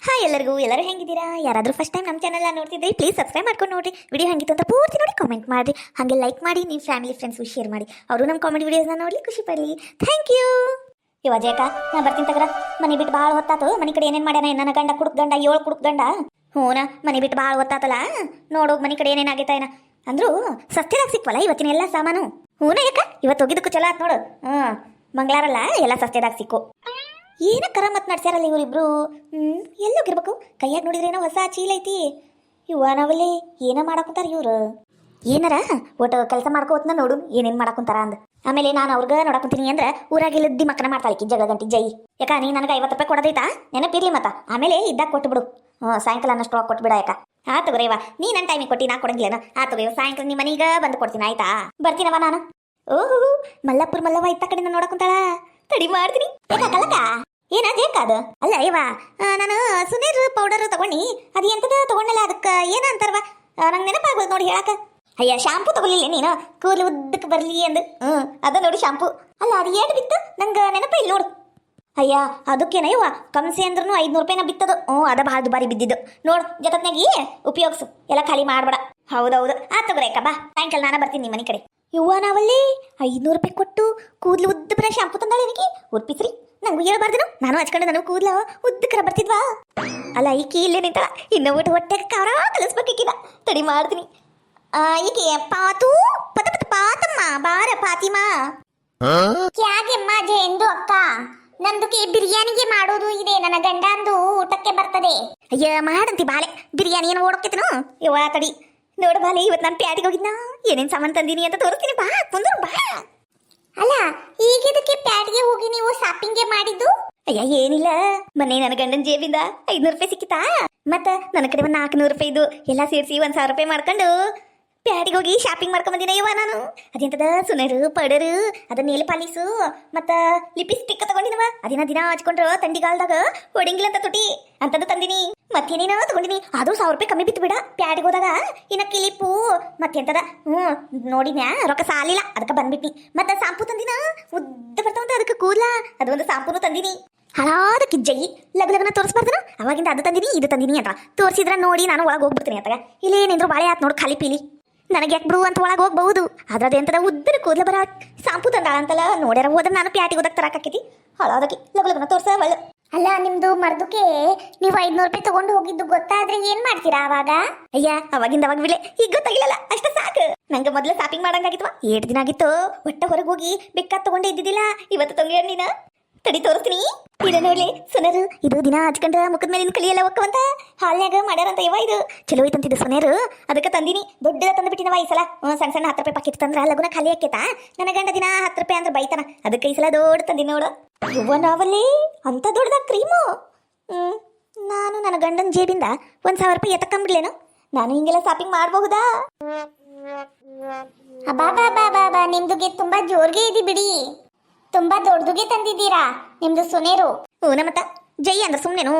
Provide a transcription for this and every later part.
Hi ಎಲ್ಲರೂ ಹೆಂಗಿದ್ದೀರಾ? ಯಾರಾದರೂ first time ನಮ್ಮ ಚಾನಲ್ ನೋಡ್ತಿದ್ರಿ ಪ್ಲೀಸ್ ಸಬ್ಸ್ಕ್ರೈಬ್ ಮಾಡ್ಕೊಂಡು ನೋಡ್ರಿ. ವಿಡಿಯೋ ಹೆಂಗಿತ್ತು ಅಂತ ಪೂರ್ತಿ ನೋಡಿ ಕಾಮೆಂಟ್ ಮಾಡಿರಿ. ಹಾಗೆ ಲೈಕ್ ಮಾಡಿ ನಿಮ್ಮ ಫ್ಯಾಮಿಲಿ ಫ್ರೆಂಡ್ಸ್ಗೂ ಶೇರ್ ಮಾಡಿ. ಅವರು ನಮ್ಮ ಕಾಮಿಡಿ ವಿಡಿಯೋಸ್ನ ನೋಡಲಿ ಖುಷಿ ಪಡಲಿ. Thank you. ಇವ ಜಯಕ ನಾ ಬರ್ತೀನಿ ತಗ್ರ. ಮನೆ ಬಿಟ್ಟು ಭಾಳ ಹೊತ್ತಾತು. ಮನೆ ಕಡೆ ಏನೇನು ಮಾಡ್ಯಾನ? ನನ್ನ ಗಂಡ ಕುಡುಕ್ ಗಂಡ 7 ಕುಡುಕ್ ಗಂಡ. ಹ್ಞೂನ ಮನೆ ಬಿಟ್ಟು ಭಾಳ ಹೊತ್ತಾತಲ್ಲ, ನೋಡು ಮನೆ ಕಡೆ ಏನೇನಾಗೈತ ಏನ ಅಂದ್ರು ಸಸ್ತೆದಾಗ ಸಿಕ್ವಲ್ಲ ಇವತ್ತಿನ ಎಲ್ಲ ಸಾಮಾನು. ಹ್ಞೂನ ಯಾಕ ಇವತ್ತು ಹೋಗಿದ್ದಕ್ಕೂ ಚಲೋ ಆತ್ ನೋಡು. ಮಂಗಳಾರಲ್ಲ ಎಲ್ಲ ಸಸ್ತೆದಾಗ ಸಿಕ್ಕು. ಏನ ಕರ ಮತ್ ನಡ್ಸ್ಯಾರಲ್ಲ ಇವರಿಬ್ರು. ಎಲ್ಲೋಗಿರ್ಬೇಕು? ಕೈಯಾಗ ನೋಡಿದ್ರೇನೋ ಹೊಸ ಚೀಲ ಐತಿ. ಇವ ನಾವಲ್ಲಿ ಏನ ಮಾಡಾಕುಂತಾರ ಇವ್ರು. ಏನಾರ ಒಟ್ಟು ಕೆಲಸ ಮಾಡ್ಕೋತ್ನ ನೋಡು ಏನೇನ್ ಮಾಡಾಕುಂತಾರ ಅಂದ. ಆಮೇಲೆ ನಾನು ಅವ್ರಿಗೆ ನೋಡಾಕುಂತೀನಿ ಅಂದ್ರೆ ಊರಾಗಿಲ್ಲ ದಿಮ್ಮಕ್ಕನ ಮಾಡ್ತಾಳಿಕ್ಕಿ ಜಗಳ ಗಂಟಿ ಜೈ. ಯಾಕ ನೀ ನನಗೆ 50 ರೂಪಾಯಿ ಕೊಡೋದೈತಾ? ನೆನಪಿರ್ಲಿ ಮತ್ತ ಆಮೇಲೆ ಇದ್ದಾಗ ಕೊಟ್ಟು ಬಿಡು. ಸಾಯಂಕಾಲ ಅನ್ನಷ್ಟು ರೊಕ್ಕ ಕೊಟ್ಟು ಬಿಡ. ಯಾಕ ಆ ತಗೋರೇವ ನೀ ನನ್ನ ಟೈಮಿಗೆ ಕೊಟ್ಟಿ ನಾ ಕೊಡಂಗಿಲ್ಲನ? ಆ ತಗೋಯ್ವ ಸಾಯಂಕಾಲ ನಿಮ್ಮ ಮನೀಗ ಬಂದು ಕೊಡ್ತೀನಿ ಆಯ್ತಾ? ಬರ್ತೀನವ ನಾನು. ಓಹೋ ಮಲ್ಲಪ್ಪುರ್ ಮಲ್ಲವ್ವ ಇತ್ತ ಕಡೆ ನೋಡಾಕುಂತಾಳ. ತಡಿ ಮಾಡ್ತೀನಿ. ಯಾಕಲ್ಲಕ್ಕ ಏನ ಅದು? ಅಲ್ಲ ಇವ ನಾನು ಸುನೀರ್ ಪೌಡರ್ ತಗೊಂಡಿ. ಅದು ಎಂತದ ತಗೊಂಡಲ್ಲ, ಅದಕ್ಕೆ ಏನ ಅಂತಾರವ ನಂಗೆ ನೆನಪಾಗ್ಬೋದು ನೋಡಿ ಹೇಳಕ. ಅಯ್ಯ ಶಾಂಪೂ ತಗೊಳ್ಳಿಲ್ಲ ನೀನು ಕೂದಲು ಉದ್ದಕ್ಕೆ ಬರಲಿ ಅಂದು. ಅದ ನೋಡಿ ಶಾಂಪೂ. ಅಲ್ಲ ಅದು ಏಟ್ ಬಿತ್ತು ನಂಗೆ ನೆನಪ ಇಲ್ಲ ನೋಡು. ಅಯ್ಯ ಅದಕ್ಕೇನ ಇವ ಕಮ್ಸಿ ಅಂದ್ರೂ 500 ರೂಪಾಯಿನ ಬಿತ್ತದು. ಅದ ಭಾಳ ದುಬಾರಿ ಬಿದ್ದಿದ್ದು ನೋಡು. ಜಗತ್ನಾಗಿ ಉಪಯೋಗಿಸು, ಎಲ್ಲ ಖಾಲಿ ಮಾಡ್ಬೇಡ. ಹೌದೌದು ಆ ತಗೋರೇಕ ಬಾ, ಸಾಯಂಕಾಲ ನಾನು ಬರ್ತೀನಿ ನಿಮ್ಮ ಮನೆ ಕಡೆ. ಇವ್ವ ನಾವಲ್ಲಿ 500 ರೂಪಾಯಿ ಕೊಟ್ಟು ಕೂದಲು ಉದ್ದ ಬರ ಶಾಂಪೂ ತಂದಾಳೆ ನನಗೆ. ಉರ್ಪಿಸ್ರಿ ನಂಗೂ ಹೇಳ್ಬಾರ್ದೇನು? ನಾನು ಹಚ್ಕೊಂಡು ನನಗೆ ಕೂದಲ ಉದ್ದಕ್ಕರ ಬರ್ತಿದ್ವಾ. ಅಲ್ಲ ಈಕಿ ಇಲ್ಲೇ ನಿಂತಳ. ಇನ್ನು ಊಟ ಹೊಟ್ಟೆಗೆ ಖಾರ ಕಲಿಸ್ಬೇಕೀಕಿನ. ತಡಿ ಮಾಡ್ತೀನಿ. ಈಕೆ ಪಾತು ಪತ ಪತ ಪಾತಮ್ಮ ಬಾರ ಫಾತಿಮಾ. ಕ್ಯಾಗೆಮ್ಮ ಜಯಂದು ಅಕ್ಕ, ನಂದುಕೆ ಬಿರಿಯಾನಿಗೆ ಮಾಡೋದು ಇದೆ. ನನ್ನ ಗಂಡಂದು ಊಟಕ್ಕೆ ಬರ್ತದೆ. ಅಯ್ಯ ಮಾಡಂತಿ ಬಾಳೆ ಬಿರಿಯಾನಿ ಏನು ಓಡೋಕೈತನು. ಯವ್ವ ತಡಿ ನೋಡು ಬಾಲೆ, ಇವತ್ತು ನಾನು ಪ್ಯಾಟಿಗೆ ಹೋಗಿದ್ನಾ ಏನೇನು ಸಾಮಾನು ತಂದೀನಿ ಅಂತ ತೋರಿಸ್ತೀನಿ. ಬಾ ಕುಂದ್ರು ಬಾ. ಅಲ್ಲ ಈಗಿದಕ್ಕೆ ಪ್ಯಾಟಿಗೆ ಹೋಗಿ ನೀವು ಶಾಪಿಂಗ್ಗೆ ಮಾಡಿದ್ದು? ಅಯ್ಯ ಏನಿಲ್ಲ, ಮೊನ್ನೆ ನನ್ನ ಗಂಡನ ಜೇಬಿಂದ 500 ರೂಪಾಯಿ ಸಿಕ್ಕಿತಾ. ಮತ್ತ ನನ್ನ ಕಡೆ ಒಂದು 400 ರೂಪಾಯಿದು ಎಲ್ಲ ಸೇರಿಸಿ 1000 ರೂಪಾಯಿ ಮಾಡ್ಕೊಂಡು ಪ್ಯಾಟಿಗೆ ಹೋಗಿ ಶಾಪಿಂಗ್ ಮಾಡ್ಕೊಂಡ್ ಬಂದಿನ ಇವ ನಾನು. ಅದೆಂತದ ಸುನರು ಪೌಡರು, ಅದ ನೇಲ್ ಪಾಲಿಸು ಮತ್ತ ಲಿಪ್ಸ್ಟಿಕ್ ತಗೊಂಡಿನವ. ಅದೇನ ದಿನ ಹಚ್ಕೊಂಡ್ರ ತಂಡಿಗಾಲದಾಗ ಹೊಡಿಂಗಿಲ್ಲ ಅಂತ ತುಟಿ ಅಂತದ್ದು ತಂದಿನಿ. ಮತ್ತೇನೇನೋ ತಗೊಂಡಿನಿ. ಅದು 1000 ರೂಪಾಯಿ ಕಮ್ಮಿ ಬಿತ್ತು ಬಿಡ ಪ್ಯಾಟಿಗೆ ಹೋದಾಗ. ಇನ್ನ ಕಿಲಿಪು ಮತ್ತೆಂತದ ನೋಡಿನ್ಯಾ ರೊಕ್ಕ ಸಾಲಿಲ್ಲ ಅದಕ್ಕೆ ಬಂದ್ಬಿಟ್ನಿ. ಮತ್ತ ಶಾಂಪೂ ತಂದಿನ ಉದ್ದ ಬರ್ತಾವಂತ ಅದಕ್ಕೆ ಕೂದ್ಲ, ಅದು ಒಂದು ಶಾಂಪೂನು ತಂದಿನಿ. ಹಳಾದ ಕಿಜ್ಜಯಿ ಲಗ್ನ ತೋರಿಸ್ಬಾರ್ದನ ಅವಾಗಿಂದ ಅದು ತಂದಿನಿ ಇದು ತಂದಿನಿ ಅಂತ ತೋರಿಸಿದ್ರ ನೋಡಿ ನಾನು ಒಳಗೆ ಹೋಗ್ಬಿಡ್ತೀನಿ ಅತ್ತಾಗ. ಇಲ್ಲೇನೇಂದ್ರು ಬಾಳೆ ಆತ್ ನೋಡು ಖಾಲಿ ಪೀಲಿ. ನನಗೆ ಯಾಕೆ ಬಿಡು ಅಂತ ಒಳಗೆ ಹೋಗ್ಬಹುದು. ಅದ್ರದ್ದು ಎಂತದ ಉದ್ದರ ಕೂದಲ ಬರ ಶಾಂಪೂ ತಂದಾಳ ಅಂತಲ್ಲ. ನೋಡ್ಯಾರ ಹೋದ್ರೆ ನಾನು ಪ್ಯಾಟಿಗೆ ಹೋದಾಗ ತರಕಾಕೈತಿ. ಹಳಾದಕ್ಕೆ ಲಗ್ನ ತೋರ್ಸ ಒಳ್ಳೆ. ಅಲ್ಲ ನಿಮ್ದು ಮರ್ದಕ್ಕೆ ನೀವು 500 ರೂಪಾಯಿ ತಗೊಂಡು ಹೋಗಿದ್ದು ಗೊತ್ತಾದ್ರೆ ಏನ್ ಮಾಡ್ತೀರಾ ಅವಾಗ? ಅಯ್ಯ ಅವಾಗಿಂದ ಅವಾಗ ಬಿಳೆ, ಈಗ ಗೊತ್ತಾಗಿಲ್ಲಲ್ಲ ಅಷ್ಟ ಸಾಕು. ನಂಗೆ ಮೊದ್ಲು ಶಾಪಿಂಗ್ ಮಾಡಂಗಾಗಿತ್ವಾ. 7 ದಿನ ಆಗಿತ್ತು. ಒಟ್ಟ ಹೊರಗೆ ಹೋಗಿ ಬೇಕಾದ್ ತಗೊಂಡೇ ಇದ್ದಿದ್ದಿಲ್ಲ. ಇವತ್ತು ತೊಗೊಂಡ ನೀನ ತಡಿ ತೋರಿಸ್ತೀನಿ. ಇದ ನೋಡ್ಲಿ ಸುನರು, ಇದು ದಿನ ಹಚ್ಕೊಂಡ್ರ ಮುಖದ ಮೇಲಿನ ಕಲಿಯೆಲ್ಲ ಒಕ್ಕವಂತ ಹಾಲ್ನ್ಯಾಗ ಮಾಡ್ಯಾರಂತ. ಇವ ಇದು ಚಲೋ ಐತಂತಿದ್ದು ಸುನೇರು, ಅದಕ್ಕೆ ತಂದಿನಿ. ದೊಡ್ಡದ ತಂದು ಬಿಟ್ಟಿನವ ಈ ಸಲ. ಸಣ್ಣ ಸಣ್ಣ 10 ರೂಪಾಯಿ ಪಾಕಿಟ್ ತಂದ್ರ ಲಗುನ ಖಾಲಿ ಆಕೇತಾ. ನನ್ನ ಗಂಡ ದಿನ 10 ರೂಪಾಯಿ ಅಂದ್ರೆ ಬೈತಾನ. ಅದಕ್ಕೆ ಈ ಸಲ ದೊಡ್ಡ ತಂದಿನಿ ನೋಡು. ಇವ ನಾವಲ್ಲಿ ಅಂತ ದೊಡ್ಡದ ಕ್ರೀಮು. ನಾನು ನನ್ನ ಗಂಡನ ಜೇಬಿಂದ 1000 ರೂಪಾಯಿ ಎತ್ತಕೊಂಡ್ಬಿಡ್ಲೇನು? ನಾನು ಹಿಂಗೆಲ್ಲ ಶಾಪಿಂಗ್ ಮಾಡಬಹುದಾ? ಅಬ್ಬಾ ನಿಮ್ದುಗೆ ತುಂಬಾ ಜೋರ್ಗೆ ಇದೆ ಬಿಡಿ. ತುಂಬಾ ದೊಡ್ಡದುಗೆ ತಂದಿದ್ದೀರಾ ನಿಮ್ದು ಸುನೇರು. ಮತ್ತ ಜೈ ಅಂದ್ರೆ ಸುಮ್ನೆನು.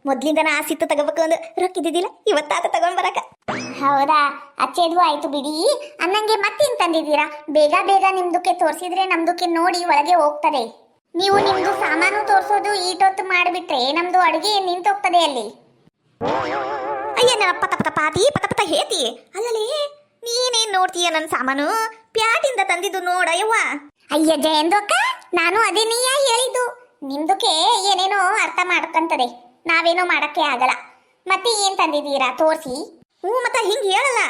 ಮೊದ್ಲಿಂದನ ಆಸಿತ್ತು ತಗೋಬೇಕು ಅಂದ್ ರೊಕ್ಕ ಇದ್ದಿದ್ದಿಲ್ಲ. ಇವತ್ತಾತ ತಗೊಂಡ್ ಬರಕ. ಹೌದಾ ಅಚ್ಚೇದು ಆಯ್ತು ಬಿಡಿ. ಅನ್ನಂಗೆ ಮತ್ತೇನ್ ತಂದಿದ್ದೀರಾ? ಬೇಗ ಬೇಗ ನಿಮ್ದುಕ್ಕೆ ತೋರಿಸಿದ್ರೆ ನಮ್ದುಕ್ಕೆ ನೋಡಿ ಒಳಗೆ ಹೋಗ್ತದೆ. ನೀವು ನಿಮ್ದು ಸಾಮಾನು ತೋರ್ಸೋದು ಈಟೊತ್ತು ಮಾಡಿಬಿಟ್ರೆ ನಮ್ದು ಅಡುಗೆ ನಿಂತೋಗ್ತದೆ ಅಲ್ಲಿ. ಅಯ್ಯ ನನ್ನ ಪತ ಪತ ಪಾತಿ ಪತ ಪತ ಹೇತಿ. ಅಲ್ಲಲ್ಲಿ ನೀನೇನ್ ನೋಡ್ತೀಯ ನನ್ನ ಸಾಮಾನು? ಪ್ಯಾಟಿಂದ ತಂದಿದ್ದು ನೋಡಯ್ಯವ್ವ. ಅಯ್ಯ ಜಯಂದ್ರಕ್ಕ, ನಾನು ಅದೇನಯ್ಯ ಹೇಳಿದ್ದು. ನಿಮ್ದಕ್ಕೆ ಏನೇನೋ ಅರ್ಥ ಮಾಡ್ಕಂತದೆ, ನಾವೇನೋ ಮಾಡಕ್ಕೆ ಆಗಲ್ಲ. ಮತ್ತೆ ಏನ್ ತಂದಿದ್ದೀರಾ ತೋರ್ಸಿ. ಮತ್ತ ಹಿಂಗ್ ಹೇಳಲ್ಲ.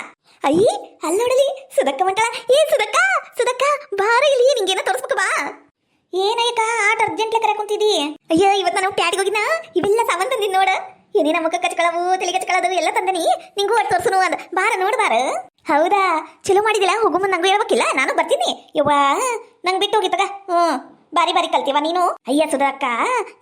ಅಯ್ಯ ಅಲ್ಲೋಡಲಿ ಸುದಕ್ಕ ಮಂಟಳ. ಏ ಸುದಕ್ಕ ಸುದಕ್ಕ ಬಾರ ಇಲ್ಲಿ, ನಿಂಗೇನೋ ತೋರಿಸ್ಬೇಕ ಬಾ. ಏನಯ್ಯಕ್ಕ ಆಟ ಅರ್ಜೆಂಟ್ಲೆ ಕರೆ ಕುಂತಿದಿ? ಅಯ್ಯ ಇವತ್ತು ನಾನು ಪ್ಯಾಟಿಗೆ ಹೋಗಿನ ಇವೆಲ್ಲ ಸಾಮಾನು ತಂದಿದ್ ನೋಡ. ಏನೇನ ಮುಖ ಕಚ್ಕೊಳ್ಳವು ತಲೆ ಕಚ್ಕೊಳ್ಳೋದು ಎಲ್ಲ ತಂದನಿ. ನಿಂಗೂ ಒಟ್ಟು ತೋರ್ಸುನು ಅಂದ. ಬಾರ ನೋಡ್ಬಾರ. ಹೌದಾ ಚಲೋ ಮಾಡಿದಿಲ್ಲ. ಹೋಗು ಮುಂದೆ ನಂಗೂ ಹೇಳ್ಬೇಕಿಲ್ಲ, ನಾನು ಬರ್ತೀನಿ. ಯವ್ವ ನಂಗೆ ಬಿಟ್ಟು ಹೋಗಿತ್ತಗ. ಬಾರಿ ಬಾರಿ ಕಲ್ತೀವ ನೀನು. ಅಯ್ಯ ಸುಧಾಕ್ಕ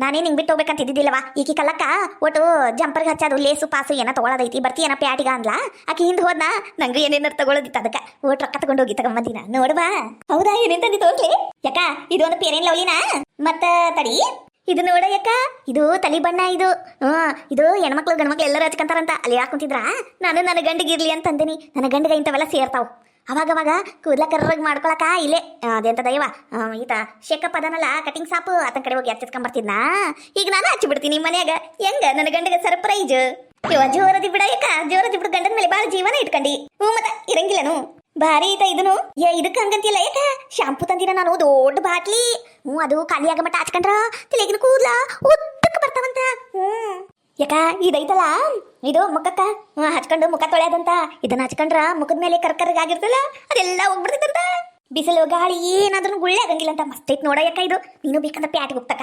ನಾನೇ ನಿಂಗೆ ಬಿಟ್ಟು ಹೋಗ್ಬೇಕಂತ ಇದ್ದಿದ್ದಿಲ್ಲವಾ. ಈಕಿ ಕಲ್ಲಕ್ಕ ಒಟ್ಟು ಜಂಪರ್ಗೆ ಹಚ್ಚೋದು ಲೇಸು ಪಾಸು ಏನೋ ತಗೊಳ್ಳೋದೈತಿ. ಬರ್ತೀಯನ ಪ್ಯಾಟಿಗ ಅಂದ್ಲಾ. ಆಕಿ ಹಿಂದೆ ಹೋದ್ನಾ, ನಂಗೂ ಏನೇನಾರು ತಗೊಳ್ಳೋದಿತ್ತು. ಅದಕ್ಕೆ ಒಟ್ಟು ರೊಕ್ಕ ತಗೊಂಡು ಹೋಗಿ ತಗೊಂಬಂದಿನ ನೋಡ್ಬಾ. ಹೌದಾ ಏನೇನ್ ತಂದಿ ತೋರ್ಲಿ ಯಾಕ? ಇದು ಒಂದು ಪೇರೇನ್ ಲವ್ಲಿನ. ಮತ್ತ ತಡಿ ಇದು ನೋಡ ಯಾಕ, ಇದು ತಲಿ ಬಣ್ಣ. ಇದು ಇದು ಹೆಣ್ಮಕ್ಳು ಗಂಡ್ಮಕ್ಳು ಎಲ್ಲರೂ ಹಚ್ಕೊಂತಾರಂತ. ಅಲ್ಲಿ ಹಾಕೊಂತಿದ್ರ ನಾನು ನನ್ನ ಗಂಡಿಗಿರ್ಲಿ ಅಂತ ಅಂದಿನಿ. ನನ್ನ ಗಂಡಿಗೆ ಇಂಥವೆಲ್ಲ ಸೇರ್ತಾವ್. ಅವಾಗವಾಗ ಕೂದ್ಲ ಕರ್ರಗ್ ಮಾಡ್ಕೊಳಕ ಇಲ್ಲೇ ಅದೆಂತ ದೈವ ಈತ ಶೇಕಪ್ ಅದನಲ್ಲ ಕಟಿಂಗ್ ಸಾಪು ಆತನ ಕಡೆ ಹೋಗಿ ಹಚ್ಚಿಸ್ಕೊಂಬರ್ತಿದ್ನಾ. ಈಗ ನಾನು ಹಚ್ಚಿ ಬಿಡ್ತೀನಿ ಮನ್ಯಾಗ. ಹೆಂಗ ನನ್ನ ಗಂಡಗ ಸರ್ಪ್ರೈಸ್. ಇವ ಜೋರದಿ ಬಿಡ ಯಾಕ ಜೋರದಿ ಬಿಡು ಗಂಡನ ಮೇಲೆ ಬಾಳ ಜೀವನ ಇಟ್ಕಂಡಿ. ಮತ್ತ ಇರಂಗಿಲ್ಲನು ಭಾರಿ ಐತ ಇದನು. ಇದಕ್ಕೆ ಹಂಗಂತಿಲ್ಲ ಯಾಕ ಶಾಂಪು ತಂದಿನ ನಾನು ದೊಡ್ಡ ಬಾಟ್ಲಿ. ಅದು ಖಾಲಿ ಆಗ ಮಟ್ಟ ಹಚ್ಕೊಂಡ್ರ ತಲೆಗಿನ ಕೂದ್ಲ ಉದ್ದಕ್ಕೆ ಬರ್ತಾವಂತ. ಯಾಕ ಇದೈತಲ್ಲ ಇದು ಮುಖಕ್ಕ ಹಚ್ಕೊಂಡು ಮುಖ ತೊಳೆಯದಂತ. ಇದನ್ನ ಹಚ್ಕೊಂಡ್ರ ಮುಖದ ಮೇಲೆ ಕರ್ಕರ್ಗಾಗಿರ್ತಲ್ಲ ಅದೆಲ್ಲ ಹೋಗ್ಬಿಡ್ತೈತಂತ. ಬಿಸಿಲು ಗಾಳಿ ಏನಾದ್ರೂ ಗುಳ್ಳೆ ಆಗಂಗಿಲ್ಲ ಅಂತ. ಮಸ್ತ್ ಐತ್ ನೋಡ ಯಾಕ ಇದು. ನೀನು ಬೇಕಂದ್ರೆ ಪ್ಯಾಟಿಗೆ ಹೋಗ್ತಕ.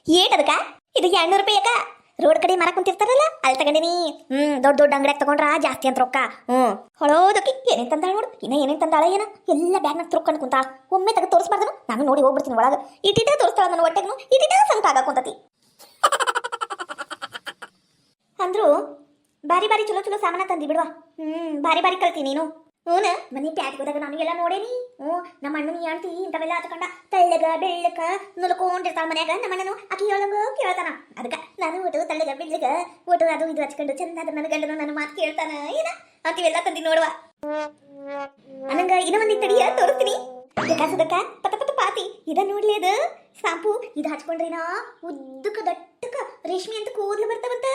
ಏಟದಕ್ಕ ಇದು 200 ರೂಪಾಯಿ ಯಾಕ. ರೋಡ್ ಕಡೆ ಮರ ಕುಂತಿರ್ತಾರಲ್ಲ ಅಲ್ಲಿ ತಗೊಂಡಿನಿ. ದೊಡ್ಡ ದೊಡ್ಡ ಅಂಗಡಿಯಾಗ ತಗೊಂಡ್ರ ಜಾಸ್ತಿ ಅಂತ ರೊಕ್ಕ. ಹೊಳೋದಕ್ಕೆ ಏನೇನ್ ತಂದಾಳ ನೋಡು. ಇನ್ನ ಏನೇನ್ ತಂದಾಳ ಏನ ಎಲ್ಲ ಬ್ಯಾಗ್ನಾಗ ತುರ್ಕೊಂಡು ಕುಂತಾಳ. ಒಮ್ಮೆ ತಗ ತೋರಿಸ್ಬಾರ್ದನು ನಾನು ನೋಡಿ ಹೋಗ್ಬಿಡ್ತೀನಿ ಒಳಗ. ಇಟ್ಟಿಟ ತೋರಿಸ್ತಾಳ ನನ್ನ ಹೊಟ್ಟೆಗೂ ಇಟ್ಟಿಟ ಸಂತ ಆಗಕ್ಕಂತತಿ. ಅಂದ್ರು ಬಾರಿ ಬಾರಿ ಚಲೋ ಚಲೋ ಸಾಮಾನ ತಂದಿ ಬಿಡುವ. ಬಾರಿ ಬಾರಿ ಕಲ್ತಿ ನೀನು. ಮನಿ ಪ್ಯಾಟ್ಗೆ ಹೋದಾಗ ನಾನು ಎಲ್ಲ ನೋಡೇನಿ. ನಮ್ಮ ಅಣ್ಣನ ಹೇಳ್ತಿ ಇಂಥವೆಲ್ಲ ಹಚ್ಕೊಂಡ ತೆಳ್ಳಗ ಬೆಳ್ಳಕ ನುಲ್ಕೊಂಡಿರ್ತಾಳ ಮನ್ಯಾಗ. ನಮ್ಮ ಅಣ್ಣನು ಆಕಿ ಹೇಳಂಗ ಕೇಳ್ತಾನ. ಅದಕ್ಕೆ ನಾನು ಒಟ್ಟು ತೆಳ್ಳಗ ಬೆಳ್ಳಗ ಒಟ್ಟು ಅದು ಇದು ಹಚ್ಕೊಂಡು ಚಂದ ನನ್ನ ಗಂಡನು ನನ್ನ ಮಾತು ಕೇಳ್ತಾನ ಏನ ಅಂತೀವೆಲ್ಲ ತಂದಿ ನೋಡುವ. ಅನ್ನಂಗ ಇನ್ನೂ ಒಂದಿ ತಡಿಯ ತೋರಿಸ್ತೀನಿ. ಬೇಕಾಸದಕ್ಕ ಪತ ಪತ ಪಾತಿ ಇದ ನೋಡ್ಲಿ. ಅದು ಶಾಂಪು ಇದು ಹಚ್ಕೊಂಡ್ರಿನಾ ಉದ್ದಕ್ಕ ದಟ್ಟಕ ರೇಷ್ಮೆ ಅಂತ ಕೂದ್ಲು ಬರ್ತಾವಂತ.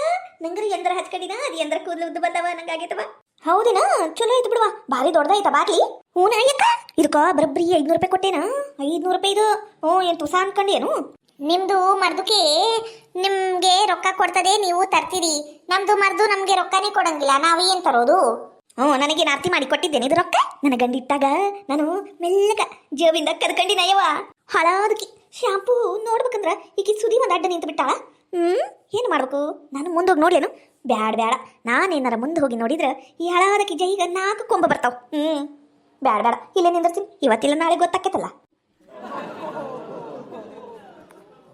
ನಂಗ್ರ ಎಂದ್ರ ಹಚ್ಕೊಂಡಿನ ಅದು ಎಂದ್ರ ಕೂದ್ಲು ಉದ್ದು ಬಂದವ ನಂಗಾಗೈತವ. ಹೌದೇನ ಚಲೋ ಐತಿ ಬಿಡುವ. ಭಾರಿ ದೊಡ್ಡದಾಯ್ತ ಬಾಟ್ಲಿ. ಹೂನ ಅಯ್ಯಕ್ಕ ಇದಕ್ಕ ಬರಬ್ರಿ 500 ರೂಪಾಯಿ ಕೊಟ್ಟೇನ. 500 ರೂಪಾಯಿ ಇದು. ಏನ್ ತುಸ ಅನ್ಕೊಂಡೇನು. ನಿಮ್ದು ಮರ್ದುಕೆ ನಿಮ್ಗೆ ರೊಕ್ಕ ಕೊಡ್ತದೆ ನೀವು ತರ್ತೀರಿ. ನಮ್ದು ಮರ್ದು ನಮ್ಗೆ ರೊಕ್ಕನೇ ಕೊಡಂಗಿಲ್ಲ. ನಾವು ಏನ್ ತರೋದು. ನನಗೇನು ಆರ್ತಿ ಮಾಡಿ ಕೊಟ್ಟಿದ್ದೇನೆ ಇದು ರೊಕ್ಕ. ನನ್ನ ಗಂಡ ಇಟ್ಟಾಗ ನಾನು ಮೆಲ್ಲಗ ಜೇಬಿಂದ ಕದ್ಕಂಡಿ ನಯವ. ಹಳಾದಕಿ ಶಾಂಪೂ ನೋಡ್ಬೇಕಂದ್ರ ಈಗ ಸುದಿ ಒಂದು ಅಡ್ಡ ನಿಂತು ಬಿಟ್ಟಾಳ. ಏನು ಮಾಡ್ಬೇಕು ನಾನು ಮುಂದೋಗಿ ನೋಡ್ಲೇನು. ಬ್ಯಾಡ ಬ್ಯಾಡ ನಾನೇನಾರ ಮುಂದೆ ಹೋಗಿ ನೋಡಿದ್ರೆ ಈ ಹಳಾದಕಿ ಜೈಗ 4 ಕೊಂಬ ಬರ್ತಾವ. ಬ್ಯಾಡ ಬ್ಯಾಡ ಇಲ್ಲೇ ನಿಂದಿರ್ತೀನಿ. ಇವತ್ತಿಲ್ಲ ನಾಳೆ ಗೊತ್ತಾಕೈತಲ್ಲ.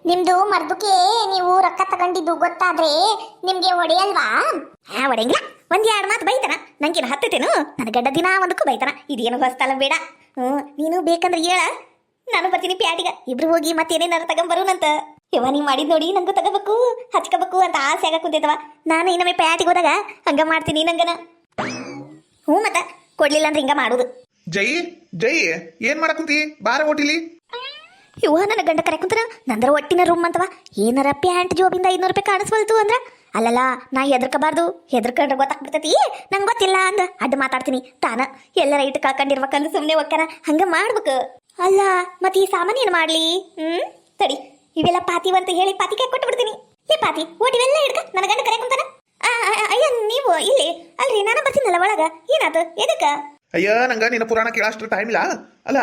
ನಿಮ್ದು ಮರ್ದುಕೆ ನೀವು ರೊಕ್ಕ ತಗೊಂಡಿದ್ದು ಗೊತ್ತಾದ್ರೆ ನಿಮ್ಗೆ ಹೊಡೆಯಲ್ವಾ. ಹೊಡೆಯಂಗಿಲ್ಲ. 1-2 ಮಾತು ಬೈತಾನ. ನಂಗೇನು ಹತ್ತತೇನು. ನನ್ನ ಗಡ್ಡ ದಿನ ಒಂದಕ್ಕೂ ಬೈತಾನ. ಇದೇನು ಹೊಸ್ತಲ್ಲ ಬೇಡ. ನೀನು ಬೇಕಂದ್ರೆ ಹೇಳ ನಾನು ಬರ್ತೀನಿ ಪ್ಯಾಟಿಗ. ಇಬ್ರು ಹೋಗಿ ಮತ್ತೇನೇನಾರು ತಗೊಂಬರೋನಂತ. ಇವ ನೀ ಮಾಡಿದ್ ನೋಡಿ ನಂಗೂ ತಗೋಬೇಕು ಹಚ್ಕೋಬೇಕು ಅಂತ ಆಸೆ ಆಗ ಕುಂತೈತವ. ನಾನು ಇನ್ನೊಮ್ಮೆ ಪ್ಯಾಟಿಗೆ ಹೋದಾಗ ಹಂಗ ಮಾಡ್ತೀನಿ ನಂಗನ. ಮತ್ತ ಕೊಡ್ಲಿಲ್ಲ ಅಂದ್ರೆ ಹಿಂಗ ಮಾಡುದು. ಜೈ ಜೈ ಏನ್ ಮಾಡಕುಂತಿ ಬಾರ ಓಟಿಲಿ. ಇವ ನನ್ನ ಗಂಡ ಕರೆ ಕುಂತರ ನಂದ್ರ ಒಟ್ಟಿನ ರೂಮ್ ಅಂತವ. ಏನಾರ ಪ್ಯಾಂಟ್ ಜೋಬಿಂದ 500 ರೂಪಾಯಿ ಕಾಣಿಸ್ಬಲ್ತು ಅಂದ್ರ ಅಲ್ಲಲ್ಲ ನಾ ಹೆದರ್ಕಬಾರ್ದು. ಹೆದರ್ಕೊಂಡ್ರೆ ಗೊತ್ತಾಗ್ಬಿಡ್ತೈತಿ. ನಂಗೆ ಗೊತ್ತಿಲ್ಲ ಅಂದ ಅಡ್ಡ ಮಾತಾಡ್ತೀನಿ. ತಾನ ಎಲ್ಲರ ಇಟ್ಟು ಕಳ್ಕೊಂಡಿರ್ಬೇಕಂದ್ರೆ ಸುಮ್ಮನೆ ಒಕ್ಕನ ಹಂಗ ಮಾಡ್ಬೇಕು. ಅಲ್ಲ ಮತ್ತೆ ಈ ಸಾಮಾನು ಏನು ಮಾಡ್ಲಿ. ತಡಿ ಇವೆಲ್ಲ ಪಾತಿ ಅಂತ ಹೇಳಿ ಪಾತಿ ಕೈ ಕೊಟ್ಟು ಬಿಡ್ತೀನಿ. ಏ ಪಾತಿ ಓಟಿವೆಲ್ಲ ಹಿಡ್ಕ ನನ್ನ ಗಂಡ ಕರೆ ಕುಂತಾನ. ಅಯ್ಯ ನೀವು ಇಲ್ಲಿ ಅಲ್ರಿ ನಾನು ಬರ್ತೀನಲ್ಲ ಒಳಗ. ಏನಾತು ಎದಕ್ಕ. ಅಯ್ಯ ನಂಗ ನಿನ್ನ ಪುರಾಣ ಕೇಳಷ್ಟು ಟೈಮ್ ಇಲ್ಲ. ಅಲ್ಲ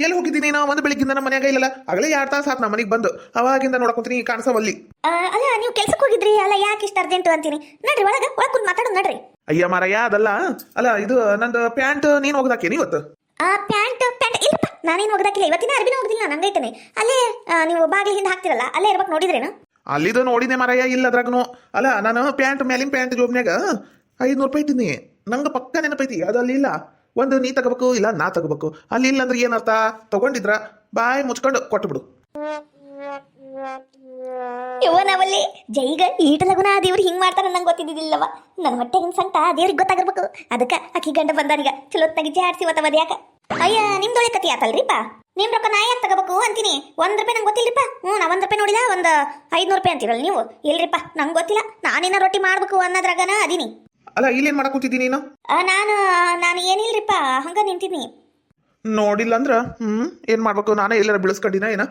ಎಲ್ಲಿ ಹೋಗಿದ್ದೀನಿ ನಾ ಒಂದು ಬೆಳಿಗ್ಗಿಂದ ನಮ್ಮ ಮನ್ಯಾಗ ಇಲ್ಲಲ್ಲ. ಆಗಲೇ 2 ತಾಸು ಆತ್ ನಮ್ಮ ಮನೆಗೆ ಬಂದು. ಅವಾಗಿಂದ ನೋಡಕೊಂತೀನಿ ಕಾಣಿಸವಲ್ಲಿ. ಅಲ್ಲ ನೀವು ಕೆಲ್ಸಕ್ಕೆ ಹೋಗಿದ್ರಿ ಅಲ್ಲ ಯಾಕೆ ಇಷ್ಟ ಅರ್ಜೆಂಟು ಅಂತೀನಿ. ನಡ್ರಿ ಒಳಗ ಕುಂತ್ ಮಾತಾಡೋದು ನಡ್ರಿ. ಅಯ್ಯ ಮಾರಯ್ಯ ಅದಲ್ಲ. ಅಲ್ಲ ಇದು ನಂದು ಪ್ಯಾಂಟ್ ನೀನು ಹೋಗದಾಕೇನಿ ಇವತ್ತು. ಪ್ಯಾಂಟ್ ಇಲ್ಲಪ್ಪ ನಾನೇನು ಒಗ್ದಾಕಿಲ್ಲ. ಇವತ್ತಿನ ಅರ್ಬಿನ ಹೋಗ್ದಿಲ್ಲ ನಂಗೈತೇನೆ. ಅಲ್ಲೇ ನೀವು ಬಾಗಿಲ ಹಿಂದೆ ಹಾಕ್ತಿರಲ್ಲ ಅಲ್ಲೇ ಇರ್ಬೇಕು ನೋಡಿದ್ರೇನು. ಅಲ್ಲಿದು ನೋಡಿದೆ ಮಾರಯ್ಯ ಇಲ್ಲ ಅದ್ರಾಗನು. ಅಲ್ಲ ನಾನು ಪ್ಯಾಂಟ್ ಮೇಲಿನ ಪ್ಯಾಂಟ್ ಜೋಬ್ನ್ಯಾಗ 500 ರೂಪಾಯಿ ಇಟ್ಟಿನಿ. ನಂಗೆ ಪಕ್ಕ ನೆನಪೈತಿ ಅದು ಅಲ್ಲಿ ಇಲ್ಲ. ಒಂದು ನೀ ತಗೋಬೇಕು ಇಲ್ಲ ನಾ ತಗೋಬೇಕು. ಅಲ್ಲಿ ಇಲ್ಲ ಅಂದ್ರೆ ಏನರ್ಥ ತಗೊಂಡಿದ್ರ ಬಾಯಿ ಮುಚ್ಕೊಂಡು ಕೊಟ್ಬಿಡು. ಇವನವಲ್ಲಿ ಜೈಗ ಈಟ ಲಗುನ ದೇವ್ರು ಹಿಂಗ್ ಮಾಡ್ತಾರ ನಂಗೆ ಗೊತ್ತಿದ್ದಿಲ್ಲವ. ನನ್ನ ಹೊಟ್ಟೆ ಹಿಂಗ್ ಸಂಟ ದೇವ್ರಿಗೆ ಗೊತ್ತಾಗಿರ್ಬೇಕು. ಅದಕ್ಕೆ ಅಕ್ಕಿ ಗಂಡ ಬಂದಾನೀಗ ಚಲೋತ್ನಾಗಿ ಜಾಡ್ಸಿ ಒತ್ತವದ ಯಾಕ. ಅಯ್ಯ ನಿಮ್ದೊಳೆ ಕತಿ ಆತಲ್ರಿಪ್ಪ. ನಿಮ್ ರೊಕ್ಕ ನಾ ಯಾಕೆ ತಗೋಬೇಕು ಅಂತೀನಿ. 1 ರೂಪಾಯಿ ನಂಗೆ ಗೊತ್ತಿಲ್ರಿಪ್ಪ. ನಾ 1 ರೂಪಾಯಿ ನೋಡಿಲ್ಲ. ಒಂದು 500 ರೂಪಾಯಿ ಅಂತೀರಲ್ಲ ನೀವು. ಇಲ್ರಿಪ್ಪ ನಂಗೆ ಗೊತ್ತಿಲ್ಲ. ನಾನೇನ ರೊಟ್ಟಿ ಮಾಡ್ಬೇಕು ಅನ್ನೋದ್ರಾಗನ ಅದೀನಿ. ಅಲ್ಲ ಇಲ್ಲೇನ್ ಮಾಡಕ್ ಕೂತಿದ್ದೀನಿ ನೀನು. ನಾನು ಏನಿಲ್ರಿಪ್ಪ ಹಂಗ ನಿಂತೀನಿ. ನೋಡಿಲ್ಲ ಅಂದ್ರ ಏನ್ ಮಾಡ್ಬೇಕು. ನಾನೇ ಎಲ್ಲಾರ ಬಿಳಿಸ್ಕೊಂಡಿನ ಏನ.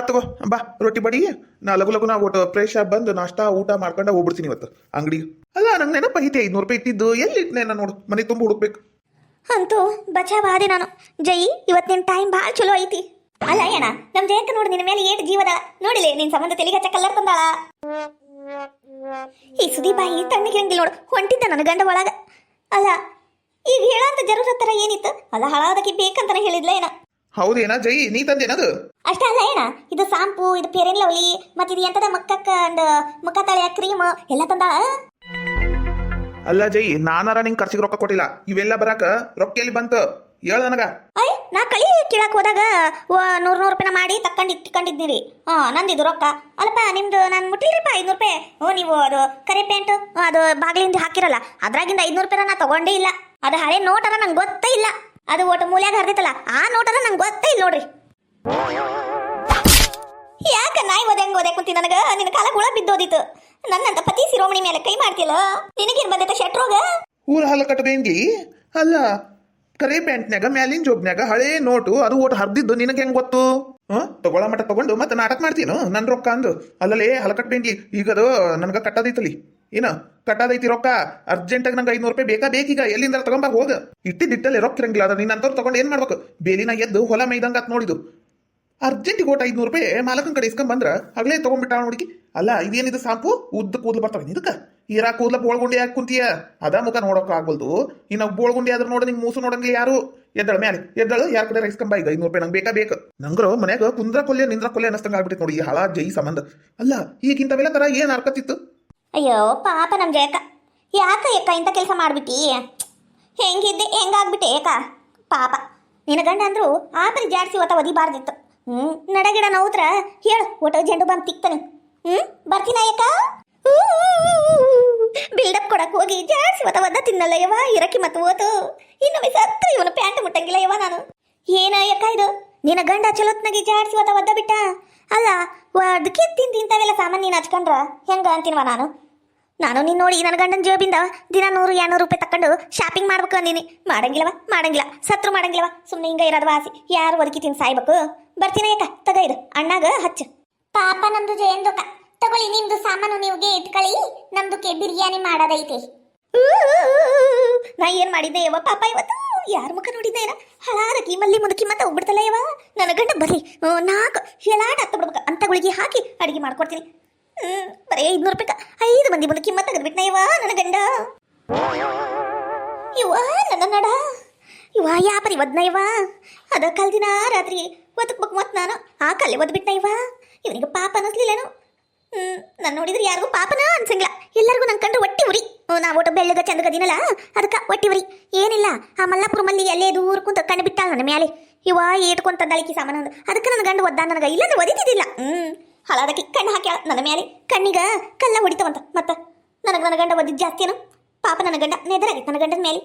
ತಗೋ ಬಾ ರೊಟ್ಟಿ ಬಡಿ. ನಾ ಲಗು ಲಗು ನಾ ಒಟ್ಟು ಫ್ರೆಶ್ ಆಗಿ ಬಂದು ನಾಷ್ಟಾ ಊಟ ಮಾಡ್ಕೊಂಡು ಹೋಗ್ಬಿಡ್ತೀನಿ ಇವತ್ತು ಅಂಗಡಿ. ಅಲ್ಲ ನಂಗೆ ನೆನಪೈತಿ 500 ರೂಪಾಯಿ ಇಟ್ಟಿದ್ದು ಎಲ್ಲಿ ಇಟ್ಟನೇನ ನೋಡು. ಮನೆ ತುಂಬ ಹುಡುಕ್ಬೇಕು. ಅಂತೂ ಬಚಾವಾದೆ ನಾನು. ಜೈ ಇವತ್ತು ನಿನ್ ಟೈಮ್ ಭಾಳ ಚಲೋ ಐತಿ. ಅಲ್ಲ ಅಣ್ಣ ನಮ್ ಜಯಕ್ಕ ನೋಡಿ ನಿನ್ನ ಮೇಲೆ ಏಟ್ ಜೀವದ ನೋಡಿಲೆ. ನಿನ್ ಸಂಬಂಧ ತೆಲಿಗೆ ಹಚ್ಚ ಕಲ್ಲರ್ ತಂದಾಳ. ಈ ಸುದಿ ಬಾಯಿ ತಣ್ಣಗಿರಂಗಿಲ್ಲ ನೋಡು. ಹೊಂಟಿದ್ದ ನನ್ನ ಗಂಡ ಒಳಗ. ಅಲ್ಲ ಈಗ ಹೇಳಂತ ಜರೂರತ್ತರ ಏನಿತ್ತು. ಅಲ್ಲ ಹಳಾದಕ್ಕೆ ಬೇಕಂತಾನೆ ಹೇಳಿದ್ಲ ಏನ. ಹೌದೇನಾ ಜೈ ನೀ ತಂದೇನದು. ಅಷ್ಟೇ ಅಲ್ಲ ಏನ ಇದು ಶಾಂಪೂ ಇದು ಫೇರ್ ಅಂಡ್ ಲವ್ಲಿ ಮತ್ತೆ ಇದು ಎಂತದ ಮುಖಕ್ಕ ಅಂಡ್ ಮುಖ ತಳೆಯ ಕ್ರೀಮ್ ಎಲ್ಲ ತಂದಾಳ. ಅಲ್ಲ ಜೈ ನಾನಾರ ನಿಂಗೆ ಖರ್ಚಿಗೆ ರೊಕ್ಕ ಕೊಟ್ಟಿಲ್ಲ. ಇವೆಲ್ಲ ಬರಾಕ ರೊಕ್ಕ ಎಲ್ಲಿ ಬಂತು ಹೇಳ ನನಗ. ನಾ ಕಳಿ ಕೇಳಕ್ ಹೋದಾಗ 100 ರೂಪಾಯಿನ ಮಾಡಿ ಇಟ್ಕೊಂಡಿದ್ನಿರಿ. ನಂದಿದು ರೊಕ್ಕ ಅಲ್ಲಪ್ಪ ನಿಮ್ದು ನಾನು ಮುಟ್ಟಿಲ್ರಿಪ್ಪ 500 ರೂಪಾಯಿ. ನೀವು ಅದು ಕರೆ ಪ್ಯಾಂಟ್ ಅದು ಬಾಗಿಲಿಂದ ಹಾಕಿರಲ್ಲ ಅದ್ರಾಗಿಂದ 500 ರೂಪಾಯಿ ನಾ ತಗೊಂಡೇ ಇಲ್ಲ. ಅದು ಹಳೆ ನೋಟರ ನಂಗೆ ಗೊತ್ತೇ ಇಲ್ಲ. ಅದು ಒಟ್ಟು ಮೂಲ್ಯಾಗ ಹರಿದೈತಲ್ಲ ಆ ನೋಟದ ನಂಗೆ ಗೊತ್ತೇ ಇಲ್ಲ ನೋಡ್ರಿ. ಯಾಕ ನಾಯಿ ಓದ್ಯಾಂಗ ಕುಂತಿ ನನಗ ನಿನ್ನ ಕಾಲ ಹುಳ ಬಿದ್ದೋದಿತ್ತು. ನನ್ನಂತ ಪತಿ ಶಿರೋಮಣಿ ಮೇಲೆ ಕೈ ಮಾಡ್ತಿಲ್ಲ. ನಿನಗೇನ್ ಬಂದೈತ ಶೆಟ್ರೋಗ? ಊರ ಹಾಲ ಕಟ್ಟಬೇಂಗಿ ಅಲ್ಲ, ಕರೆ ಪ್ಯಾಂಟ್ನ್ಯಾಗ ಮ್ಯಾಲಿನ ಜೋಬ್ನ್ಯಾಗ ಹಳೇ ನೋಟು ಅದು ಓಟ್ ಹರಿದಿದ್ದು ನಿನಗೆ ಹೆಂಗ್ ಗೊತ್ತು? ತಗೊಳ ಮಟ್ಟ ತಗೊಂಡು ಮತ್ತೆ ನಾಟಕ ಮಾಡ್ತೀನು ನನ್ ರೊಕ್ಕ ಅಂದು. ಅಲ್ಲಲೇ ಹಲಕಟ್ಬೇಂಗಿ, ಈಗದು ನನ್ಗ ಕಟ್ಟದೈತಲಿ. ಏನ ಕಟ್ಟದೈತಿ ರೊಕ್ಕ? ಅರ್ಜೆಂಟಾಗಿ ನಂಗೆ 500 ರೂಪಾಯಿ ಬೇಕೀಗ. ಎಲ್ಲಿಂದ ತಗೊಂಬ ಹೋಗ. ಇಟ್ಟಿದ್ದಿಟ್ಟಲ್ಲಿ ರೊಕ್ಕ ಇರಂಗಿಲ್ಲ. ಅದ ನೀನ್ ಅಂತವ್ರು ತಗೊಂಡು ಏನ್ ಮಾಡ್ಬೇಕು? ಬೇಲಿನ ಎದ್ದು ಹೊಲ ಮೈದಂಗ ಅಂತ ನೋಡಿದು. ಅರ್ಜೆಂಟಿಗೆ ಓಟ್ 500 ರೂಪಾಯಿ ಮಾಲಕನ ಕಡೆ ಇಸ್ಕೊಂಡ್ ಬಂದ್ರ ಆಗ್ಲೇ ತಗೊಂಡ್ಬಿಟ್ಟ ಹುಡುಗಿ. ಅಲ್ಲ ಇದೇನಿದು ಸಾಂಪು ಉದ್ದ ಕೂದಲು ಬರ್ತಾವ ಇದಕ್ಕ? ಈರಾ ಕೂದಲ ಬೋಳ್ಗುಂಡಿ ಹಾಕಿ ಕುಂತೀಯ, ಅದ ಮುಖ ನೋಡೋಕೆ ಆಗ್ಬಲ್ದು. ಇನ್ನ ಬೋಳ್ಗುಂಡಿ ಆದ್ರೆ ನೋಡ ನಿಂಗೆ ಮೂಸು ನೋಡಂಗಿಲ್ಲ ಯಾರು. ಎದ್ದಳ ಮ್ಯಾಲೆ ಎದ್ದಳು, ಯಾರ ಕಡೆ ಇಸ್ಕೊಂಬ ಈಗ 500 ರೂಪಾಯಿ ನಂಗೆ ಬೇಕು. ನಂಗ್ರು ಮನ್ಯಾಗ ಕುಂದ್ರ ಕೊಲ್ಲೆ ನಿಂದ್ರ ಕೊಲ್ಲೆ ಅನ್ನಸ್ತಂಗ ಆಗ್ಬಿಟ್ಟಿತ್ತು ನೋಡಿ ಈ ಹಳ ಜೈ ಸಂಬಂಧ. ಅಲ್ಲ ಈಗಿಂತವೆಲ್ಲ ತರ ಏನ್ ಅರ್ಕತ್ತಿತ್ತು? ಅಯ್ಯೋ ಪಾಪ ನಮ್ ಜಯಕ್ಕ, ಯಾಕ ಏಕ ಇಂಥ ಕೆಲಸ ಮಾಡ್ಬಿಟ್ಟಿ? ಹೆಂಗಿದ್ದೆ ಹೆಂಗಾಗ್ಬಿಟ್ಟೆ ಏಕ? ಪಾಪ ನಿನ್ನ ಗಂಡ ಅಂದ್ರು ಆಪರಿ ಜಾಡ್ಸಿ ಒತ್ತ ಒದಿಬಾರ್ದಿತ್ತು. ನಡಗಿಡ ನೋತ್ರ ಹೇಳು, ಒಟ್ಟು ಜಂಡು ಬಾಂಬ್ ತಿಕ್ತಾನೆ. ಬರ್ತೀನ ಏಕ? ಬಿಲ್ಡಪ್ ಕೊಡಕ್ ಹೋಗಿ ಜಾಡ್ಸಿ ಒತ್ತ ಒದ್ದ ತಿನ್ನಲ್ಲ ಯವ ಇರಕಿ ಮತ್ತು ಓತು. ಇನ್ನೊಮ್ಮೆ ಸತ್ತು ಇವನು ಪ್ಯಾಂಟ್ ಮುಟ್ಟಂಗಿಲ್ಲ ಯವ ನಾನು. ಏನ ಏಕ ಇದು? ನಿನ್ನ ಗಂಡ ಚಲೋತ್ನಾಗಿ ಜಾಡ್ಸಿ ಒತ್ತ ಒದ್ದ ಬಿಟ್ಟ. ಅಲ್ಲ ಅದಕ್ಕೆ ತಿಂತಾವೆಲ್ಲ ಸಾಮಾನು ನೀನು ಹಚ್ಕೊಂಡ್ರ ಹೆಂಗ ಅಂತೀನವ ನಾನು ನೀನು ನೋಡಿ ನನ್ನ ಗಂಡನ ಜೇಬಿಂದ ದಿನ 100-200 ರೂಪಾಯಿ ತಕೊಂಡು ಶಾಪಿಂಗ್ ಮಾಡ್ಬೇಕು ಅಂದಿನಿ. ಮಾಡಂಗಿಲ್ಲ ಸತ್ರು ಮಾಡಂಗಿಲ್ಲವ. ಸುಮ್ಮನೆ ಹಿಂಗ ಇರೋದು ವಾಸಿ. ಯಾರು ಒದಕಿ ತಿನ್ ಸಾಯ್ಬೇಕು. ಬರ್ತೀನಿ ಏಕ ತಗ ಇದು ಅಣ್ಣಾಗ ಹಚ್ಚ. ಪಾಪ ನಮ್ದು ಜಯಂದುಕ ತಗೊಳ್ಳಿ, ನಿಮ್ದು ಸಾಮಾನು ನೀವುಗೆ ಇಟ್ಕೊಳ್ಳಿ, ನಮ್ದುಕ್ಕೆ ಬಿರಿಯಾನಿ ಮಾಡೋದೈತೆ. ನಾ ಏನ್ ಮಾಡಿದ್ದೆ ಯವ ಪಾಪ ಇವತ್ತು? ಯಾರ ಮುಖ ನೋಡಿದ್ದೆ ಏನ? ಹಳಾದಕಿ ಮಲ್ಲಿ ಮುದುಕಿ ಮತ್ತೆ ಹೋಗ್ಬಿಡ್ತಲ್ಲ ಯವ. ನನ್ನ ಗಂಡ ಬರ್ರಿ 4 ಹೇಳಾಟ ಹತ್ತ ಬಿಡ್ಬೇಕು ಅಂತ ಗುಳಿಗೆ ಹಾಕಿ ಅಡಿಗೆ ಮಾಡ್ಕೊಡ್ತೀನಿ. ಬರೀ 500 ರೂಪಾಯಿ 5 ಮಂದಿ ಮುಂದೆ ಕಿಮ್ಮತ್ ತೆಗೆದ್ಬಿಟ್ನ ಇವ ನನ್ನ ಗಂಡ. ಇವ ನನ್ನ ನಡ ಇವ ಯಾಪರಿ ಒದ್ನ ಇವ. ಅದ ಕಲ್ದಿನ ರಾತ್ರಿ ಒದಕ್ಬೇಕು ಮತ್ ನಾನು ಆ ಕಲ್ಲೆ ಒದ್ಬಿಟ್ನ ಇವ. ಇವನಿಗೆ ಪಾಪ ಅನ್ನಿಸ್ಲಿಲ್ಲೇನು? ನಾನು ನೋಡಿದ್ರೆ ಯಾರಿಗೂ ಪಾಪನ ಅನ್ಸಂಗಿಲ್ಲ. ಎಲ್ಲರಿಗೂ ನನ್ ಕಂಡ್ರೆ ಒಟ್ಟಿ ಉರಿ. ನಾವು ಒಟ್ಟು ಬೆಳ್ಳಗ ಚಂದಗದಿನಲ್ಲ ಅದಕ್ಕೆ ಒಟ್ಟಿ ಉರಿ. ಏನಿಲ್ಲ ಆ ಮಲ್ಲಾಪುರ ಮಲ್ಲಿ ಎಲ್ಲೇ ದೂರ ಕುಂತ ಕಣ್ಣು ಬಿಟ್ಟಾಳ ನನ್ನ ಮ್ಯಾಲೆ. ಇವ ಏಟ್ಕೊಂತ ದಳಿಕಿ ಸಾಮಾನು ಅಂದು ಅದಕ್ಕೆ ನನ್ನ ಗಂಡ ಒದ್ದ ನನಗ. ಇಲ್ಲಂದ್ರೆ ಒದಿತಿದ್ದಿಲ್ಲ. ಹಳಾದಕ್ಕೆ ಕಣ್ಣು ಹಾಕ್ಯಾಳ ನನ್ನ ಮ್ಯಾಲೆ. ಕಣ್ಣಿಗ ಕಲ್ಲ ಹೊಡಿತವಂತ. ಮತ್ತ ನನ್ನ ಗಂಡ ಒದ್ದಿದ್ದು ಜಾಸ್ತಿ ಏನು? ಪಾಪ ನನ್ನ ಗಂಡ ನೆದರಾಗಿತ್ತು ನನ್ನ ಗಂಡನ ಮೇಲೆ.